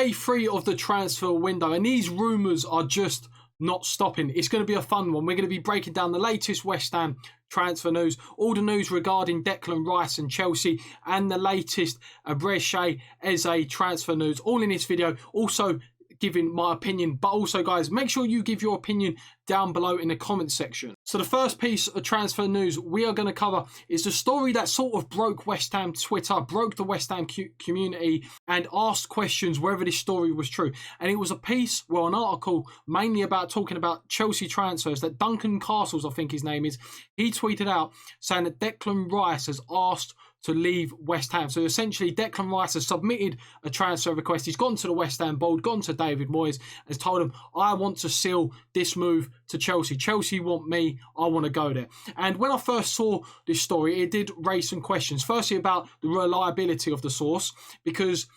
day 3 of the transfer window, and these rumours are just not stopping. It's going to be a fun one. We're going to be breaking down the latest West Ham transfer news, all the news regarding Declan Rice and Chelsea, and the latest Eberechi Eze transfer news, all in this video. Also giving my opinion, but also, guys, make sure you give your opinion down below in the comment section. So the first piece of transfer news we are going to cover is the story that sort of broke West Ham Twitter, broke the West Ham community, and asked questions whether this story was true. And it was a piece, well, an article mainly about talking about Chelsea transfers that Duncan Castles, I think his name is, he tweeted out saying that Declan Rice has asked to leave West Ham. So essentially, Declan Rice has submitted a transfer request. He's gone to the West Ham board, gone to David Moyes, and has told him, I want to seal this move to Chelsea. Chelsea want me. I want to go there. And when I first saw this story, it did raise some questions. Firstly, about the reliability of the source, because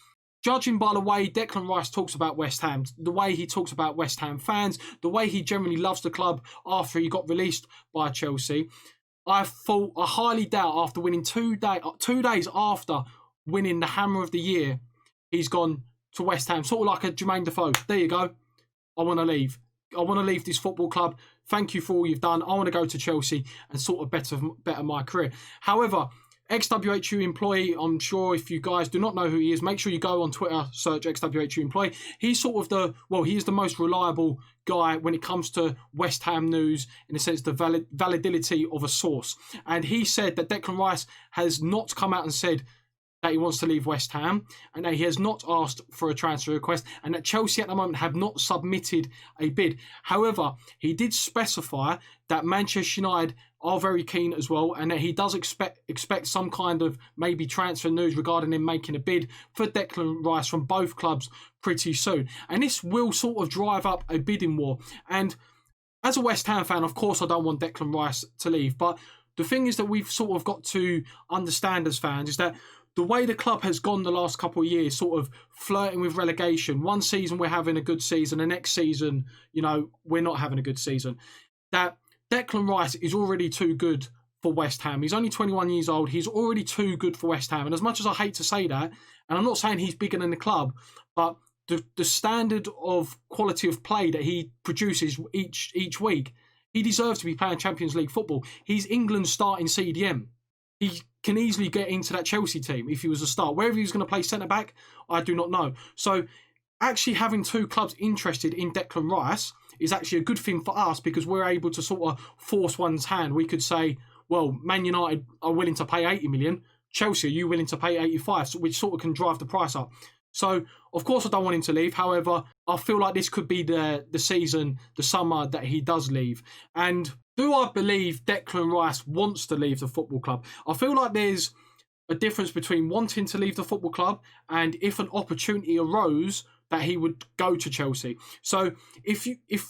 judging by the way Declan Rice talks about West Ham, the way he talks about West Ham fans, the way he generally loves the club after he got released by Chelsea, I highly doubt after winning 2 days after winning the Hammer of the Year, he's gone to West Ham, sort of like a Jermaine Defoe. There you go. I want to leave. I want to leave this football club. Thank you for all you've done. I want to go to Chelsea and sort of better my career. However, ex-WHU employee, I'm sure if you guys do not know who he is, make sure you go on Twitter, search ex-WHU employee. He's sort of he is the most reliable guy when it comes to West Ham news, in the sense the validity of a source. And he said that Declan Rice has not come out and said that he wants to leave West Ham, and that he has not asked for a transfer request, and that Chelsea at the moment have not submitted a bid. However, he did specify that Manchester United are very keen as well, and that he does expect some kind of maybe transfer news regarding him making a bid for Declan Rice from both clubs pretty soon. And this will sort of drive up a bidding war. And as a West Ham fan, of course, I don't want Declan Rice to leave, but the thing is that we've sort of got to understand as fans is that the way the club has gone the last couple of years, sort of flirting with relegation. One season we're having a good season, the next season, we're not having a good season. That Declan Rice is already too good for West Ham. He's only 21 years old. He's already too good for West Ham. And as much as I hate to say that, and I'm not saying he's bigger than the club, but the standard of quality of play that he produces each week, he deserves to be playing Champions League football. He's England's starting CDM. He can easily get into that Chelsea team if he was a start. Whether he was going to play centre-back, I do not know. So actually having two clubs interested in Declan Rice is actually a good thing for us, because we're able to sort of force one's hand. We could say, well, Man United are willing to pay 80 million. Chelsea, are you willing to pay 85? So which sort of can drive the price up. So, of course, I don't want him to leave. However, I feel like this could be the season, the summer that he does leave. And do I believe Declan Rice wants to leave the football club? I feel like there's a difference between wanting to leave the football club and if an opportunity arose that he would go to Chelsea. So if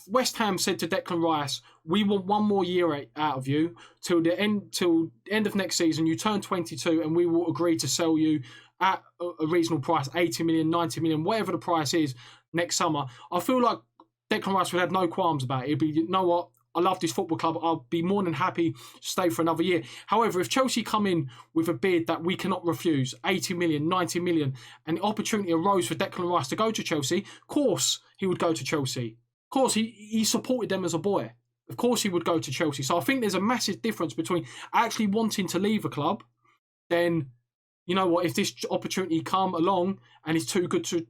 West Ham said to Declan Rice, we want 1 more year out of you till the end of next season, you turn 22 and we will agree to sell you at a reasonable price, 80 million, 90 million, whatever the price is next summer, I feel like Declan Rice would have no qualms about it. He'd be, you know what, I love this football club. I'll be more than happy to stay for another year. However, if Chelsea come in with a bid that we cannot refuse, 80 million, 90 million, and the opportunity arose for Declan Rice to go to Chelsea, of course he would go to Chelsea. Of course, he supported them as a boy. Of course he would go to Chelsea. So I think there's a massive difference between actually wanting to leave a club, then, you know what, if this opportunity come along and it's too good to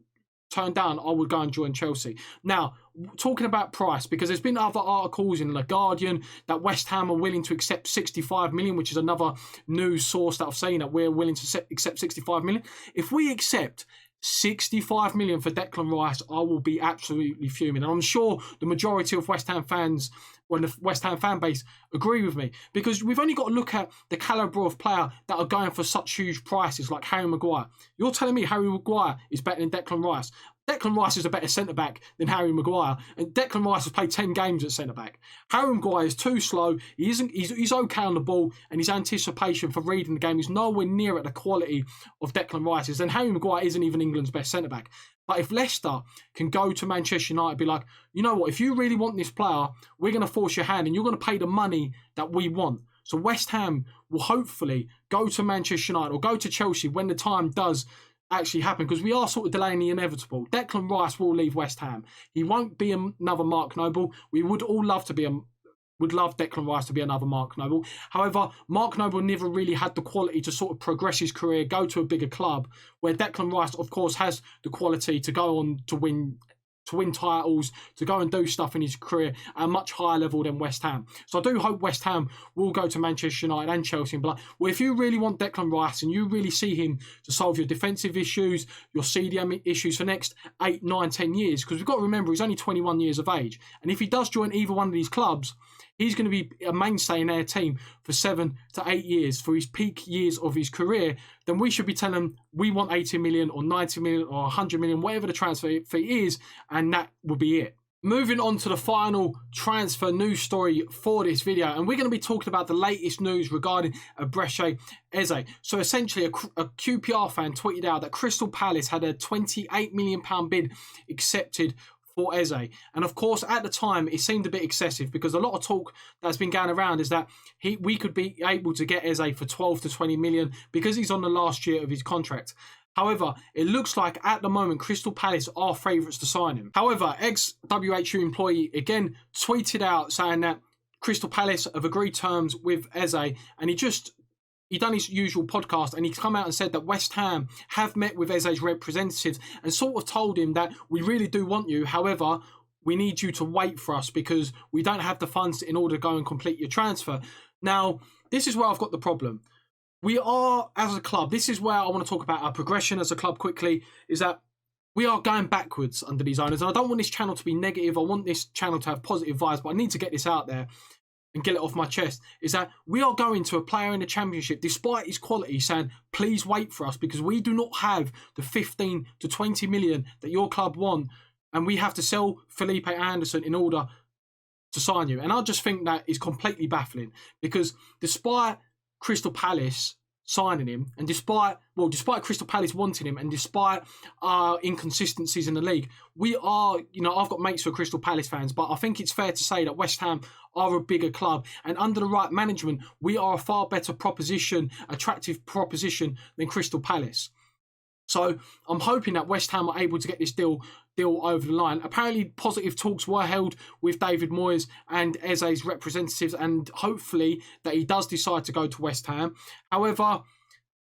turn down, I would go and join Chelsea. Now, talking about price, because there's been other articles in The Guardian that West Ham are willing to accept 65 million, which is another news source that I've seen that we're willing to accept 65 million. If we accept 65 million for Declan Rice, I will be absolutely fuming. And I'm sure the majority of West Ham fans, or the West Ham fan base, agree with me, because we've only got to look at the calibre of player that are going for such huge prices, like Harry Maguire. You're telling me Harry Maguire is better than Declan Rice? Declan Rice is a better centre-back than Harry Maguire, and Declan Rice has played 10 games at centre-back. Harry Maguire is too slow. He's okay on the ball, and his anticipation for reading the game is nowhere near at the quality of Declan Rice's. And Harry Maguire isn't even England's best centre-back. But if Leicester can go to Manchester United and be like, you know what, if you really want this player, we're going to force your hand and you're going to pay the money that we want. So West Ham will hopefully go to Manchester United or go to Chelsea when the time does actually happen, because we are sort of delaying the inevitable. Declan Rice will leave West Ham. He won't be another Mark Noble. We would all love to be would love Declan Rice to be another Mark Noble. However, Mark Noble never really had the quality to sort of progress his career, go to a bigger club, where Declan Rice, of course, has the quality to go on to win titles, to go and do stuff in his career at a much higher level than West Ham. So I do hope West Ham will go to Manchester United and Chelsea and be like, well, if you really want Declan Rice and you really see him to solve your defensive issues, your CDM issues for the next 8, 9, 10 years, because we've got to remember he's only 21 years of age. And if he does join either one of these clubs, he's going to be a mainstay in their team for 7 to 8 years, for his peak years of his career. Then we should be telling him we want 80 million or 90 million or 100 million, whatever the transfer fee is, and that will be it. Moving on to the final transfer news story for this video, and we're going to be talking about the latest news regarding Eberechi Eze. So essentially, a QPR fan tweeted out that Crystal Palace had a £28 million bid accepted for Eze. And of course, at the time, it seemed a bit excessive, because a lot of talk that's been going around is that we could be able to get Eze for 12 to 20 million because he's on the last year of his contract. However, it looks like at the moment Crystal Palace are favourites to sign him. However, ex-WHU employee again tweeted out saying that Crystal Palace have agreed terms with Eze, and he done his usual podcast, and he's come out and said that West Ham have met with Eze's representatives and sort of told him that we really do want you. However, we need you to wait for us because we don't have the funds in order to go and complete your transfer. Now, this is where I've got the problem. We are, as a club, this is where I want to talk about our progression as a club quickly, is that we are going backwards under these owners. And I don't want this channel to be negative. I want this channel to have positive vibes, but I need to get this out there and get it off my chest, is that we are going to a player in the Championship, despite his quality, saying, please wait for us because we do not have the 15 to 20 million that your club want, and we have to sell Felipe Anderson in order to sign you. And I just think that is completely baffling, because despite Crystal Palace signing him, and despite Crystal Palace wanting him, and despite our inconsistencies in the league, we are, I've got mates who are Crystal Palace fans, but I think it's fair to say that West Ham are a bigger club, and under the right management, we are a far better proposition, attractive proposition than Crystal Palace. So I'm hoping that West Ham are able to get this deal over the line. Apparently, positive talks were held with David Moyes and Eze's representatives, and hopefully that he does decide to go to West Ham. However,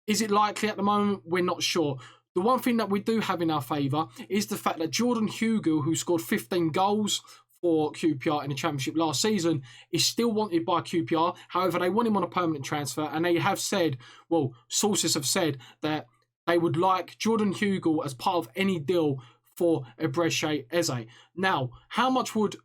is it likely at the moment? We're not sure. The one thing that we do have in our favour is the fact that Jordan Hugill, who scored 15 goals for QPR in the Championship last season, is still wanted by QPR. However, they want him on a permanent transfer, and they have said, well, sources have said that they would like Jordan Hugill as part of any deal for Eberechi Eze. Now, how much would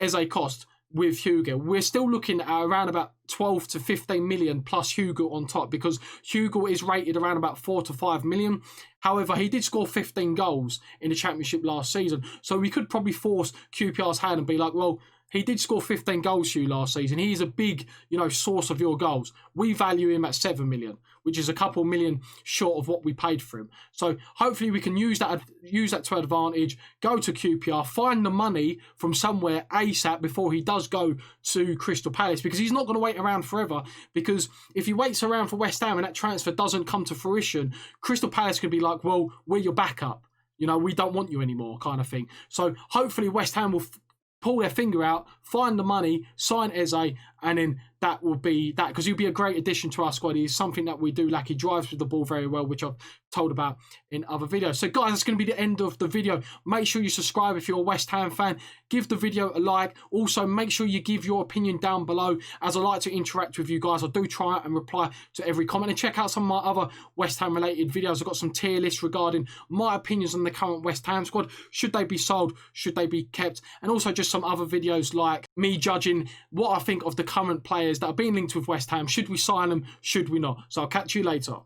Eze cost with Hugill? We're still looking at around about 12 to 15 million plus Hugill on top, because Hugill is rated around about 4 to 5 million. However, he did score 15 goals in the Championship last season, so we could probably force QPR's hand and be like, well, he did score 15 goals for you last season. He's a big, source of your goals. We value him at 7 million, which is a couple million short of what we paid for him. So hopefully we can use that to advantage, go to QPR, find the money from somewhere ASAP before he does go to Crystal Palace, because he's not going to wait around forever. Because if he waits around for West Ham and that transfer doesn't come to fruition, Crystal Palace could be like, well, we're your backup. We don't want you anymore, kind of thing. So hopefully West Ham will pull their finger out, find the money, sign Eze, and then that will be that, because he'll be a great addition to our squad. He's something that we do lack. He drives with the ball very well, which I've told about in other videos. So guys, that's going to be the end of the video. Make sure you subscribe if you're a West Ham fan. Give the video a like. Also, make sure you give your opinion down below, as I like to interact with you guys. I do try and reply to every comment. And check out some of my other West Ham related videos. I've got some tier lists regarding my opinions on the current West Ham squad. Should they be sold? Should they be kept? And also just some other videos like me judging what I think of the current players that are being linked with West Ham. Should we sign them? Should we not? So I'll catch you later.